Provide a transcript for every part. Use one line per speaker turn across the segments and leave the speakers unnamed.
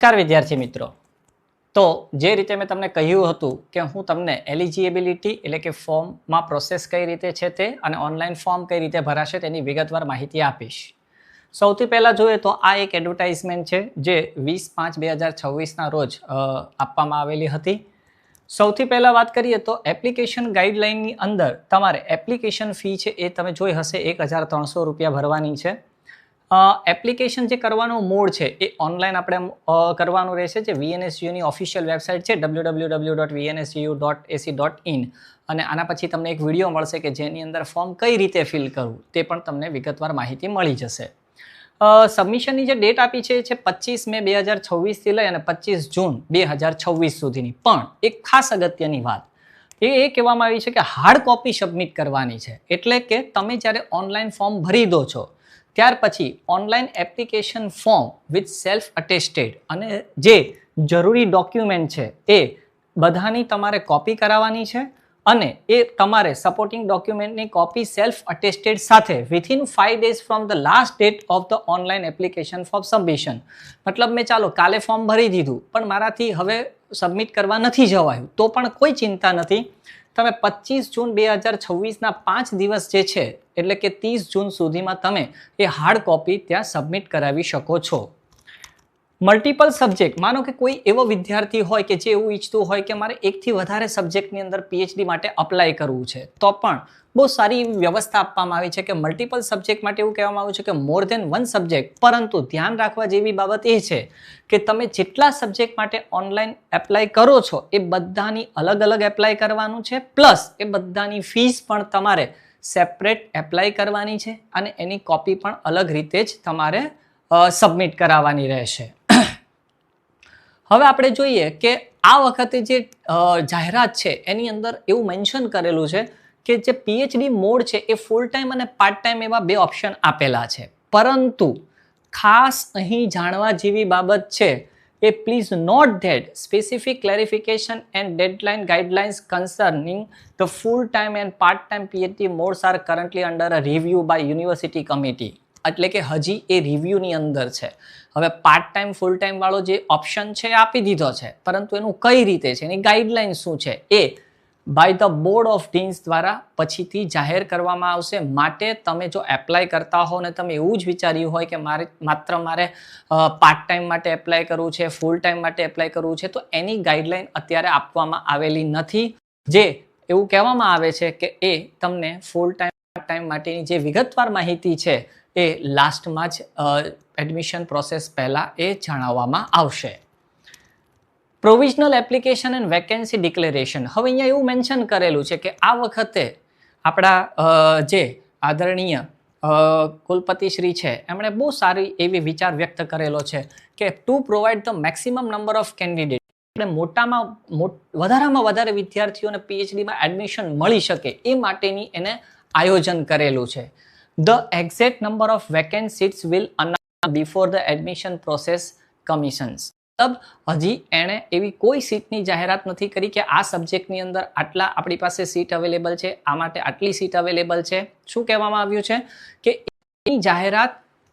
નમસ્કાર વિદ્યાર્થી મિત્રો। તો જે રીતે મેં તમને કહ્યું હતું કે હું તમને એલિજિબિલિટી એટલે કે ફોર્મમાં પ્રોસેસ કઈ રીતે છે તે અને ઓનલાઈન ફોર્મ કઈ રીતે ભરાશે તેની વિગતવાર માહિતી આપીશ। સૌથી પહેલાં જોઈએ તો આ એક એડવર્ટાઇઝમેન્ટ છે જે 20/5/2026ના રોજ આપવામાં આવેલી હતી। સૌથી પહેલાં વાત કરીએ તો એપ્લિકેશન ગાઈડલાઇનની અંદર તમારે એપ્લિકેશન ફી છે એ તમે જોઈ હશે 1,300 રૂપિયા ભરવાની છે। એપ્લિકેશન જે કરવાનો મોડ છે એ ઓનલાઈન આપણે કરવાનું રહેશે, જે VNSUની ઓફિશિયલ વેબસાઇટ છે www.vnsu.ac.in અને આના પછી તમને એક વિડીયો મળશે કે જેની અંદર ફોર્મ કઈ રીતે ફિલ કરવું તે પણ તમને વિગતવાર માહિતી મળી જશે। સબમિશનની જે ડેટ આપી છે એ છે 25 મે 2026થી લઈ અને 25 જૂન 2026 સુધીની। પણ એક ખાસ અગત્યની વાત એ કહેવામાં આવી છે કે હાર્ડ કોપી સબમિટ કરવાની છે, એટલે કે તમે જ્યારે ઓનલાઈન ફોર્મ ભરી દો છો ત્યાર પછી online application form with self attested અને જે જરૂરી ડોક્યુમેન્ટ છે એ બધાની તમારે કોપી કરાવવાની છે અને એ તમારે સપોર્ટિંગ ડોક્યુમેન્ટની કોપી સેલ્ફ અટેસ્ટેડ સાથે within 5 days from the last date of the online application for submission. મતલબ મેં ચાલો કાલે ફોર્મ ભરી દીધું પણ મારાથી હવે સબમિટ કરવા નથી જવાયું તો પણ કોઈ ચિંતા નથી, તમે 25 જૂન 2026ના 5 દિવસ જે છે એટલે કે 30 જૂન સુધીમાં તમે એ હાર્ડ કોપી ત્યાં સબમિટ કરાવી શકો છો। મલ્ટિપલ સબ્જેક્ટ, માનો કે કોઈ એવો વિદ્યાર્થી હોય કે જે એવું ઈચ્છતું હોય કે મારે એકથી વધારે સબ્જેક્ટની અંદર પીએચડી માટે અપ્લાય કરવું છે તો પણ બહુ સારી વ્યવસ્થા આપવામાં આવી છે કે મલ્ટિપલ સબ્જેક્ટ માટે એવું કહેવામાં આવ્યું છે કે મોર ધેન 1 સબ્જેક્ટ, પરંતુ ધ્યાન રાખવા જેવી બાબત એ છે કે તમે જેટલા સબ્જેક્ટ માટે ઓનલાઈન એપ્લાય કરો છો એ બધાની અલગ અલગ એપ્લાય કરવાનું છે, પ્લસ એ બધાની ફીસ પણ તમારે સેપરેટ એપ્લાય કરવાની છે અને એની કોપી પણ અલગ રીતે જ તમારે સબમિટ કરાવવાની રહેશે। હવે આપણે જોઈએ કે આ વખતે જે જાહેરાત છે એની અંદર એવું મેન્શન કરેલું છે કે જે પીએચડી મોડ છે એ ફૂલ ટાઈમ અને પાર્ટ ટાઈમ એવા બે ઓપ્શન આપેલા છે, પરંતુ ખાસ અહીં જાણવા જેવી બાબત છે એ please note that specific clarification and deadline guidelines concerning the full time and part time PhD modes are currently under a review by university committee, એટલે કે હજી એ રિવ્યુની અંદર છે। હવે પાર્ટ ટાઈમ ફૂલ ટાઈમ વાળો જે ઓપ્શન છે એ આપી દીધો છે, પરંતુ એનું કઈ રીતે છે, એની ગાઈડલાઇન શું છે એ by the board of deans દ્વારા પછીથી જાહેર કરવામાં આવશે। માટે તમે જો એપ્લાય કરતા હો ને તમે એવું જ વિચાર્યું હોય કે મારે પાર્ટ ટાઈમ માટે એપ્લાય કરવું છે, ફૂલ ટાઈમ માટે એપ્લાય કરવું છે, તો એની ગાઈડલાઇન અત્યારે આપવામાં આવેલી નથી। જે એવું કહેવામાં આવે છે કે એ તમને ફૂલ ટાઈમ પાર્ટ ટાઈમ માટેની જે વિગતવાર માહિતી છે એ લાસ્ટમાં જ એડમિશન પ્રોસેસ પહેલાં એ જણાવવામાં આવશે। Provisional application and vacancy declaration, હવે અહીંયા એવું મેન્શન કરેલું છે કે આ વખતે આપણા જે આદરણીય કુલપતિશ્રી છે એમણે બહુ સારી એવી વિચાર વ્યક્ત કરેલો છે કે two provide the maximum number of candidate, આપણે વધારામાં વધારે વિદ્યાર્થીઓને પીએચડીમાં એડમિશન મળી શકે એ માટેની એને આયોજન કરેલું છે। The exact number of vacant seats will announce before the admission process commences. મતલબ હજી એણે એવી કોઈ સીટની જાહેરાત નથી કરી કે આ સબ્જેક્ટની અંદર આટલા આપણી પાસે સીટ અવેલેબલ છે, આ માટે આટલી સીટ અવેલેબલ છે। શું કહેવામાં આવ્યું છે કે એની જાહેરાત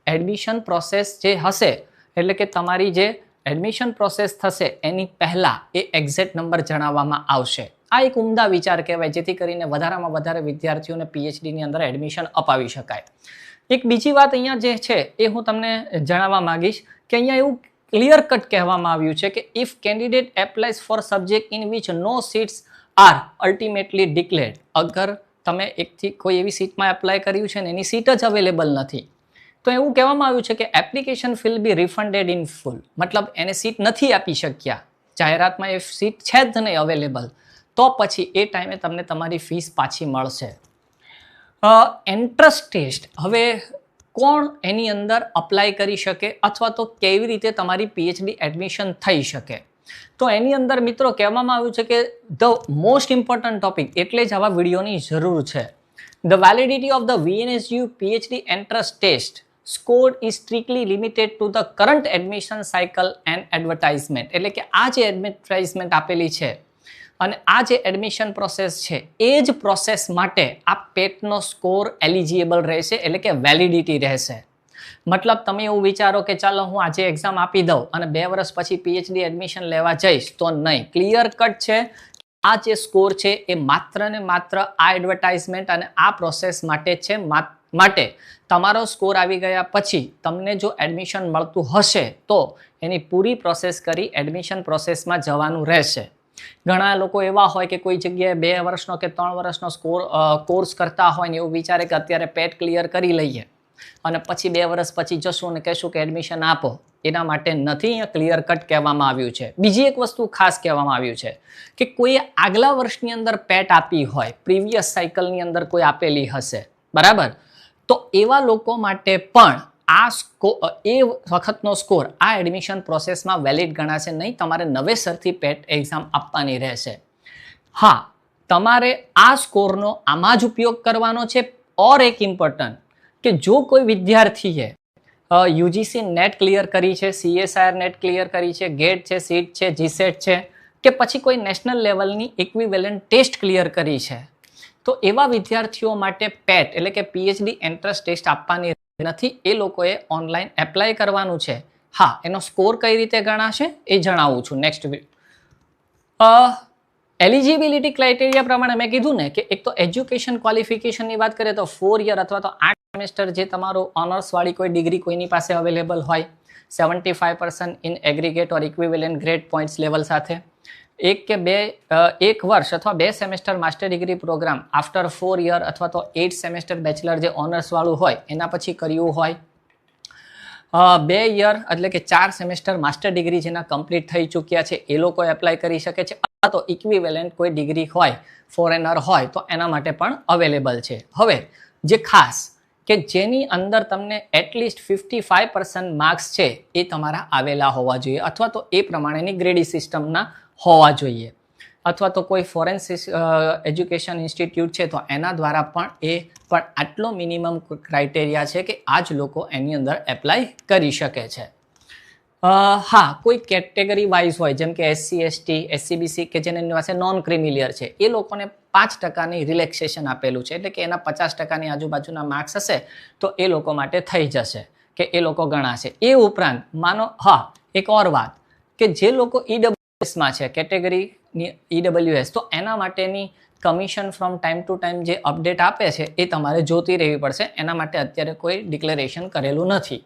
એડમિશન પ્રોસેસ જે હશે એટલે કે તમારી જે એડમિશન પ્રોસેસ થશે એની પહેલાં એ એક્ઝેક્ટ નંબર જણાવવામાં આવશે। આ એક ઉમદા વિચાર કહેવાય, જેથી કરીને વધારામાં વધારે વિદ્યાર્થીઓને પીએચડીની અંદર એડમિશન અપાવી શકાય। એક બીજી વાત અહીંયા જે છે એ હું તમને જણાવવા માંગીશ કે અહીંયા એવું ક્લિયર કટ કહેવામાં આવ્યું છે કે if candidate applies for subject in which no seats are ultimately declared, અગર તમે એકથી કોઈ એવી સીટમાં એપ્લાય કર્યું છે ને એની સીટ જ અવેલેબલ નથી તો એવું કહેવામાં આવ્યું છે કે application will be refunded in full, મતલબ એને સીટ નથી આપી શક્યા, જાહેરાતમાં એ સીટ છે જ નહીં અવેલેબલ, તો પછી એ ટાઈમે તમને તમારી ફીસ પાછી મળશે। એન્ટ્રન્સ ટેસ્ટ, હવે કોણ એની અંદર અપ્લાય કરી શકે અથવા તો કેવી રીતે તમારી પીએચડી એડમિશન થઈ શકે, તો એની અંદર મિત્રો કહેવામાં આવ્યું છે કે ધ મોસ્ટ ઇમ્પોર્ટન્ટ ટોપિક, એટલે જ આવા વિડીયોની જરૂર છે। The validity of the VNSU PhD entrance test score is strictly limited to the current admission cycle and advertisement, એટલે કે આ જે એડવર્ટાઇઝમેન્ટ આપેલી છે અને આ જે એડમિશન પ્રોસેસ છે એ જ પ્રોસેસ માટે આ પેટનો સ્કોર એલિજિબલ રહેશે, એટલે કે વેલિડિટી રહેશે। મતલબ તમે એવું વિચારો કે ચાલો હું આજે એક્ઝામ આપી દઉં અને 2 વર્ષ પછી પીએચડી એડમિશન લેવા જઈશ, તો નહીં. ક્લિયર કટ છે, આ જે સ્કોર છે એ માત્ર ને માત્ર આ એડવર્ટાઇઝમેન્ટ અને આ પ્રોસેસ માટે છે. માટે તમારો સ્કોર આવી ગયા પછી તમને જો એડમિશન મળતું હશે તો એની પૂરી પ્રોસેસ કરી એડમિશન પ્રોસેસમાં જવાનું રહેશે. ઘણા લોકો એવા હોય કે કોઈ જગ્યાએ 2 વર્ષનો કે 3 વર્ષનો કોર્સ કરતા હોય ને એવું વિચારે કે અત્યારે પેટ ક્લિયર કરી લઈએ અને પછી 2 વર્ષ પછી જશું અને કહેશું કે એડમિશન આપો. એના માટે નથી, અહીંયા ક્લિયર કટ કહેવામાં આવ્યું છે. બીજી એક વસ્તુ ખાસ કહેવામાં આવ્યું છે કે કોઈ આગલા વર્ષની અંદર પેટ આપી હોય, પ્રીવિયસ સાયકલની અંદર કોઈ આપેલી હશે, બરાબર, તો એવા લોકો માટે પણ એ વખતનો સ્કોર આ એડમિશન પ્રોસેસમાં વેલિડ ગણાશે નહીં. તમારે નવેસરથી પેટ એક્ઝામ આપવાની રહેશે. હા, તમારે આ સ્કોરનો આમાં જ ઉપયોગ કરવાનો છે. ઓર એક ઇમ્પોર્ટન્ટ કે જો કોઈ વિદ્યાર્થીએ યુજીસી નેટ ક્લિયર કરી છે, CSIR નેટ ક્લિયર કરી છે, ગેટ છે, સીટ છે, જીસેટ છે, કે પછી કોઈ નેશનલ લેવલની ઇક્વિવેલન્ટ ટેસ્ટ ક્લિયર કરી છે, તો એવા વિદ્યાર્થીઓ માટે પેટ એટલે કે પીએચડી એન્ટ્રન્સ ટેસ્ટ આપવાની નથી. એ લોકોએ ઓનલાઈન એપ્લાય કરવાનું છે. હા, એનો સ્કોર કઈ રીતે ગણાશે એ જણાવું છું નેક્સ્ટ. એલિજિબિલિટી ક્રાઇટેરિયા પ્રમાણે મેં કીધું ને કે એક તો એજ્યુકેશન ક્વોલિફિકેશનની વાત કરીએ તો 4 યર અથવા તો 8 સેમેસ્ટર જે તમારું ઓનર્સવાળી કોઈ ડિગ્રી કોઈની પાસે અવેલેબલ હોય, 75% in aggregate or equivalent grade points level સાથે, 1 વર્ષ અથવા 2 semester master degree program after 4 year અથવા તો 8 સેમેસ્ટર બેચલર જે ઓનર્સવાળું હોય એના પછી કર્યું હોય, 2 યર એટલે કે 4 સેમેસ્ટર માસ્ટર ડિગ્રી જેના કમ્પ્લીટ થઈ ચૂક્યા છે એ લોકો એપ્લાય કરી શકે છે, અથવા તો ઇક્વિવેલન્ટ કોઈ ડિગ્રી હોય, ફોરેનર હોય તો એના માટે પણ અવેલેબલ છે. હવે જે ખાસ કે જેની અંદર તમને એટલીસ્ટ 55% માર્ક્સ છે એ તમારા આવેલા હોવા જોઈએ, અથવા તો એ પ્રમાણેની ગ્રેડી સિસ્ટમના હોવા જોઈએ, અથવા તો કોઈ ફોરેન એજ્યુકેશન ઇન્સ્ટિટ્યૂટ છે તો એના દ્વારા પણ આટલો મિનિમમ ક્રાઇટેરિયા છે કે આ જ લોકો એની અંદર એપ્લાય કરી શકે છે. હા, કોઈ કેટેગરી વાઇઝ હોય જેમ કે SC ST SCBC કે જેની પાસે નોન ક્રિમિલિયર છે એ લોકોને 5%ની રિલેક્સેશન આપેલું છે, એટલે કે એના 50%ની આજુબાજુના માર્ક્સ હશે તો એ લોકો માટે થઈ જશે કે એ લોકો ગણાશે. એ ઉપરાંત માનો, હા, એક ઓર વાત કે જે લોકો EWSમાં છે, કેટેગરીની EWS, તો એના માટેની commission from time to time જે અપડેટ આપે છે એ તમારે જોતી રહેવી પડશે. એના માટે અત્યારે કોઈ ડિક્લેરેશન કરેલું નથી.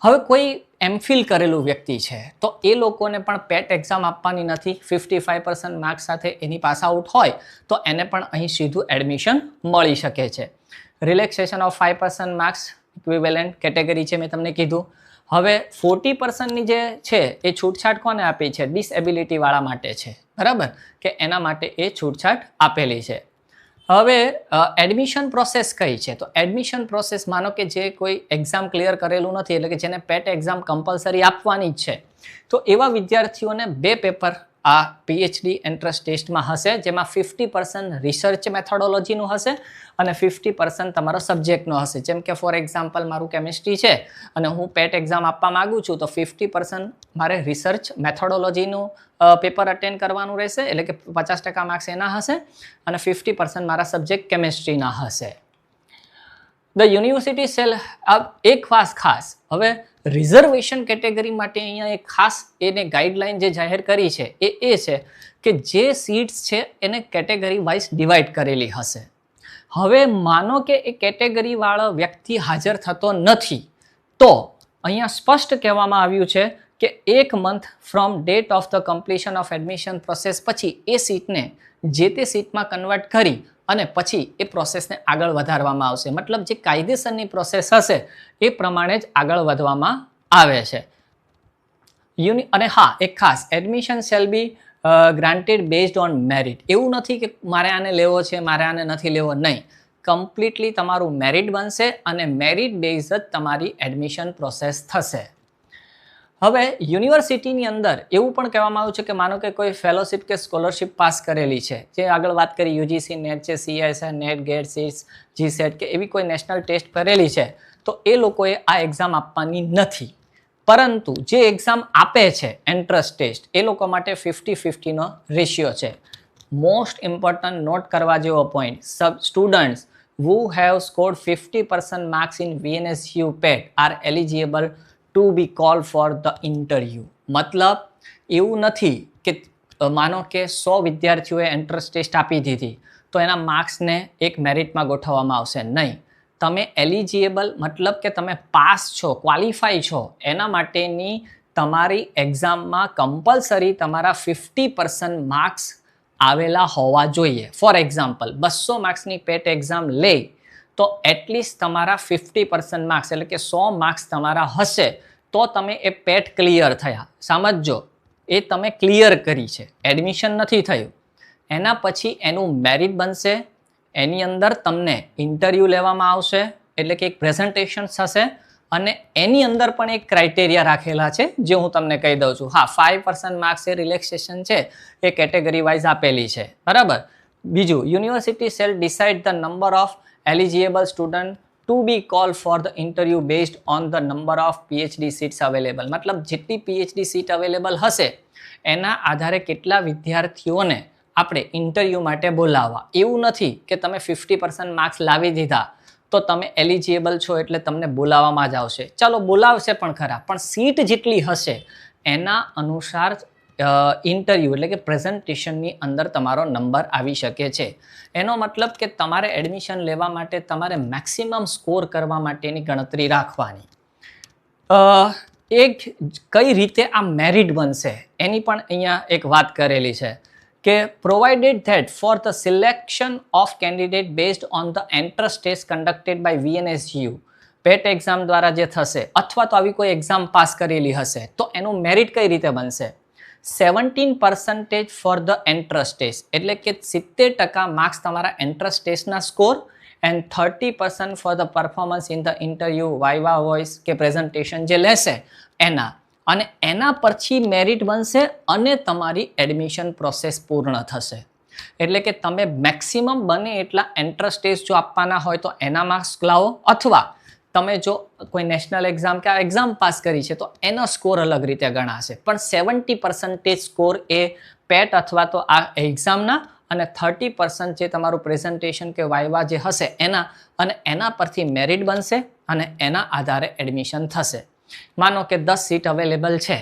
હવે કોઈ MPhil કરેલું વ્યક્તિ છે તો એ લોકોને પણ પેટ એક્ઝામ આપવાની નથી. 55% માર્ક્સ સાથે એની પાસ આઉટ હોય તો એને પણ અહીં સીધું એડમિશન મળી શકે છે. Relaxation of 5% marks equivalent category છે મેં તમને કીધું. હવે 40%ની જે છે એ છૂટછાટ કોને આપી છે? ડિસએબિલિટીવાળા માટે છે, બરાબર, કે એના માટે એ છૂટછાટ આપેલી છે. હવે એડમિશન પ્રોસેસ કઈ છે? તો એડમિશન પ્રોસેસ માનો કે જે કોઈ એક્ઝામ ક્લિયર કરેલું નથી, એટલે કે જેને પેટ એક્ઝામ કમ્પલસરી આપવાની જ છે, તો એવા વિદ્યાર્થીઓને 2 પેપર આ પીએચડી એન્ટ્રન્સ ટેસ્ટમાં હશે, જેમાં 50% રિસર્ચ મેથોડોલોજીનું હશે અને 50% તમારો સબ્જેક્ટનો હશે. જેમ કે ફોર એક્ઝામ્પલ મારું કેમિસ્ટ્રી છે અને હું પેટ એક્ઝામ આપવા માગું છું તો 50% મારે રિસર્ચ મેથોડોલોજીનું પેપર અટેન્ડ કરવાનું રહેશે, એટલે કે 50% માર્ક્સ એના હશે અને 50% મારા સબ્જેક્ટ કેમિસ્ટ્રીના હશે. ધ યુનિવર્સિટી સેલ એક ખાસ હવે રિઝર્વેશન કેટેગરી માટે અહીંયા એક ખાસ એને ગાઈડલાઈન જે જાહેર કરી છે એ છે કે જે સીટ્સ છે એને કેટેગરી વાઇઝ ડિવાઈડ કરેલી હશે. હવે માનો કે એ કેટેગરીવાળો વ્યક્તિ હાજર થતો નથી તો અહીંયા સ્પષ્ટ કહેવામાં આવ્યું છે કે 1 month from date of the completion of admission process પછી એ સીટને જે તે સીટમાં કન્વર્ટ કરી અને પછી એ પ્રોસેસને આગળ વધારવામાં આવશે. મતલબ જે કાયદેસરની પ્રોસેસ હશે એ પ્રમાણે જ આગળ વધવામાં આવે છે. અને હા, એક ખાસ, admission shall be granted based on merit. એવું નથી કે મારે આને લેવો છે, મારે આને નથી લેવો, નહીં. કમ્પ્લીટલી તમારું મેરિટ બનશે અને મેરિટ બેઝ જ તમારી એડમિશન પ્રોસેસ થશે. હવે યુનિવર્સિટીની અંદર એવું પણ કહેવામાં આવ્યું છે કે માનો કે કોઈ ફેલોશિપ કે સ્કોલરશિપ પાસ કરેલી છે, જે આગળ વાત કરી યુજીસી નેટ છે, CSIR NET, GATE, SET, GSET કે એવી કોઈ નેશનલ ટેસ્ટ કરેલી છે તો એ લોકોએ આ એક્ઝામ આપવાની નથી. પરંતુ જે એક્ઝામ આપે છે એન્ટ્રન્સ ટેસ્ટ એ લોકો માટે 50-50નો રેશિયો છે. મોસ્ટ ઇમ્પોર્ટન્ટ નોટ કરવા જેવો point, students who have scored 50% marks in VNSU PET are eligible to be called for the interview. મતલબ એવું નથી કે માનો કે 100 વિદ્યાર્થીઓએ એન્ટ્રન્સ ટેસ્ટ આપી દીધી તો એના માર્ક્સને એક મેરિટમાં ગોઠવવામાં આવશે નહીં. તમે એલિજિબલ મતલબ કે તમે પાસ છો, ક્વોલિફાય છો, એના માટેની તમારી એક્ઝામમાં કમ્પલસરી તમારા 50% માર્ક્સ આવેલા હોવા જોઈએ. ફોર એક્ઝામ્પલ 200 માર્ક્સની પેટ એક્ઝામ લે તો એટલીસ્ટ તમારા 50% માર્ક્સ એટલે કે 100 માર્ક્સ તમારા હશે તો તમે એ પેટ ક્લિયર થયા. સમજો, એ તમે ક્લિયર કરી છે, એડમિશન નથી થયું. એના પછી એનું મેરિટ બનશે, એની અંદર તમને ઇન્ટરવ્યૂ લેવામાં આવશે એટલે કે એક પ્રેઝન્ટેશન થશે અને એની અંદર પણ એક ક્રાઇટેરિયા રાખેલા છે જે હું તમને કહી દઉં છું. હા, 5% માર્ક્સ એ રિલેક્સેશન છે, એ કેટેગરી વાઇઝ આપેલી છે, બરાબર. બીજું, university shall decide the number of eligible student to be call for the interview based on the number of PhD seats available. મતલબ જેટલી પીએચડી સીટ અવેલેબલ હશે એના આધારે કેટલા વિદ્યાર્થીઓને આપણે ઇન્ટરવ્યૂ માટે બોલાવવા. એવું નથી કે તમે 50% માર્ક્સ લાવી દીધા તો તમે એલિજિબલ છો એટલે તમને બોલાવવામાં જ આવશે. ચાલો બોલાવશે પણ ખરા, પણ સીટ જેટલી હશે એના અનુસાર ઇન્ટરવ્યૂ એટલે કે પ્રેઝન્ટેશનની અંદર તમારો નંબર આવી શકે છે. એનો મતલબ કે તમારે એડમિશન લેવા માટે તમારે મેક્સિમમ સ્કોર કરવા માટેની ગણતરી રાખવાની. એક કઈ રીતે આ મેરિટ બનશે એની પણ અહીંયા એક વાત કરેલી છે કે provided that for the selection of candidate based on the entrance test conducted by VNSU PET exam દ્વારા જે થશે અથવા તો આવી કોઈ એક્ઝામ પાસ કરેલી હશે તો એનું મેરિટ કઈ રીતે બનશે. 17% ફોર ધ એન્ટ્રન્સ ટેસ્ટ એટલે કે 70% માર્ક્સ તમારા એન્ટ્રન્સ ટેસ્ટના score and 30% for the performance in the interview, viva voice કે પ્રેઝન્ટેશન જે લેશે એના, અને એના પછી મેરિટ બનશે અને તમારી એડમિશન પ્રોસેસ પૂર્ણ થશે. એટલે કે તમે મેક્સિમમ બને એટલા એન્ટ્રન્સ ટેસ્ટ જો આપવાના હોય તો એના માર્ક્સ લાવો અથવા તમે જો કોઈ નેશનલ એક્ઝામ કે આ એક્ઝામ પાસ કરી છે તો એનો સ્કોર અલગ રીતે ગણાશે. પણ 70% સ્કોર એ પેટ અથવા તો આ એક્ઝામના અને 30% જે તમારું પ્રેઝન્ટેશન કે વાઇવા જે હશે એના, અને એના પરથી મેરિટ બનશે અને એના આધારે એડમિશન થશે. માનો કે 10 સીટ અવેલેબલ છે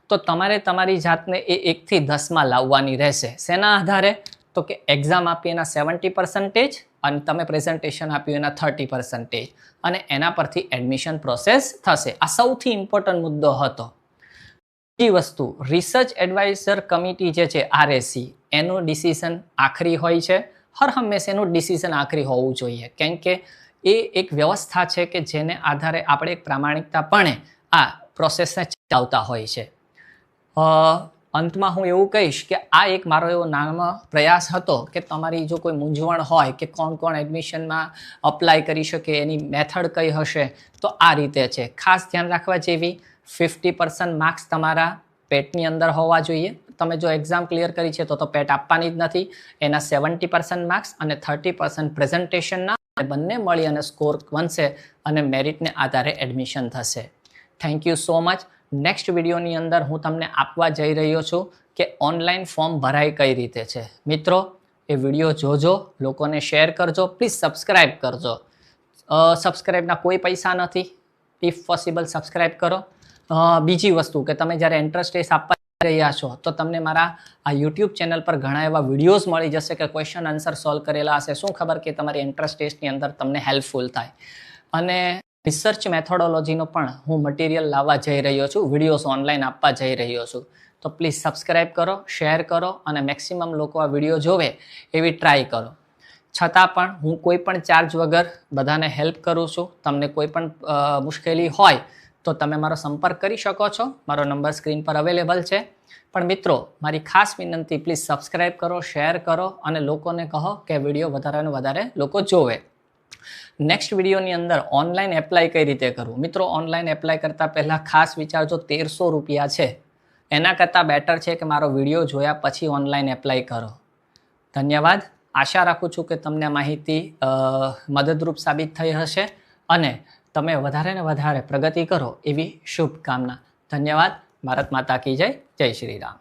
તો તમારે તમારી જાતને એ 1 થી 10માં લાવવાની રહેશે. શેના આધારે? તો કે એક્ઝામ આપી એના 70% અને તમે પ્રેઝન્ટેશન આપ્યું એના 30% અને એના પરથી એડમિશન પ્રોસેસ થશે. આ સૌથી ઇમ્પોર્ટન્ટ મુદ્દો હતો. બીજી વસ્તુ, રિસર્ચ એડવાઇઝર કમિટી જે છે RSC એનું ડિસિઝન આખરી હોય છે. હર હંમેશા એનું ડિસિઝન આખરી હોવું જોઈએ કેમ કે એ એક વ્યવસ્થા છે કે જેને આધારે આપણે એક પ્રામાણિકતાપણે આ પ્રોસેસને ચલાવતા હોય છે. અંતમાં હું એવું કહીશ કે આ એક મારો એવો નાનો પ્રયાસ હતો કે તમારી જો કોઈ મૂંઝવણ હોય કે કોણ કોણ એડમિશનમાં અપ્લાય કરી શકે, એની મેથડ કઈ હશે, તો આ રીતે છે. ખાસ ધ્યાન રાખવા જેવી 50% માર્ક્સ તમારા પેટની અંદર હોવા જોઈએ. તમે જો એક્ઝામ ક્લિયર કરી છે તો પેટ આપવાની જ નથી. એના 70% માર્ક્સ અને 30% પ્રેઝન્ટેશનના બંને મળી અને સ્કોર બનશે અને મેરિટને આધારે એડમિશન થશે. Thank you so much. Next વિડીયોની અંદર હું તમને આપવા જઈ રહ્યો છું કે ઓનલાઈન ફોર્મ ભરાય કઈ રીતે છે. મિત્રો, એ વિડીયો જોજો, લોકોને શેર કરજો, પ્લીઝ સબસ્ક્રાઈબ કરજો. સબસ્ક્રાઈબના કોઈ પૈસા નથી, ઇફ પોસિબલ સબસ્ક્રાઈબ કરો. બીજી વસ્તુ કે તમે જ્યારે એન્ટ્રન્સ ટેસ્ટ આપવા રહ્યા છો તો તમને મારા આ યુટ્યુબ ચેનલ પર ઘણા એવા વિડીયોઝ મળી જશે કે ક્વેશ્ચન આન્સર સોલ્વ કરેલા હશે. શું ખબર કે તમારી એન્ટ્રન્સ ટેસ્ટની અંદર તમને હેલ્પફુલ થાય. અને રિસર્ચ મેથોડોલોજીનો પણ હું મટીરિયલ લાવવા જઈ રહ્યો છું, વિડીયોઝ ઓનલાઈન આપવા જઈ રહ્યો છું. તો પ્લીઝ સબસ્ક્રાઈબ કરો, શેર કરો અને મેક્સિમમ લોકો આ વિડીયો જોવે એવી ટ્રાય કરો. છતાં પણ હું કોઈ પણ ચાર્જ વગર બધાને હેલ્પ કરું છું. તમને કોઈ પણ મુશ્કેલી હોય તો તમે મારો સંપર્ક કરી શકો છો. મારો નંબર સ્ક્રીન પર અવેલેબલ છે. પણ મિત્રો, મારી ખાસ વિનંતી, પ્લીઝ સબસ્ક્રાઈબ કરો, શેર કરો અને લોકોને કહો કે વિડીયો વધારે ને વધારે લોકો જોવે. નેક્સ્ટ વિડીયોની અંદર ઓનલાઈન એપ્લાય કઈ રીતે કરવું. મિત્રો, ઓનલાઈન એપ્લાય કરતાં પહેલાં ખાસ વિચારજો, 1300 રૂપિયા છે. એના કરતાં બેટર છે કે મારો વિડીયો જોયા પછી ઓનલાઈન એપ્લાય કરો. ધન્યવાદ. આશા રાખું છું કે તમને માહિતી મદદરૂપ સાબિત થઈ હશે અને તમે વધારે ને વધારે પ્રગતિ કરો એવી શુભકામના. ધન્યવાદ. ભારત માતા કી જય. જય શ્રી રામ.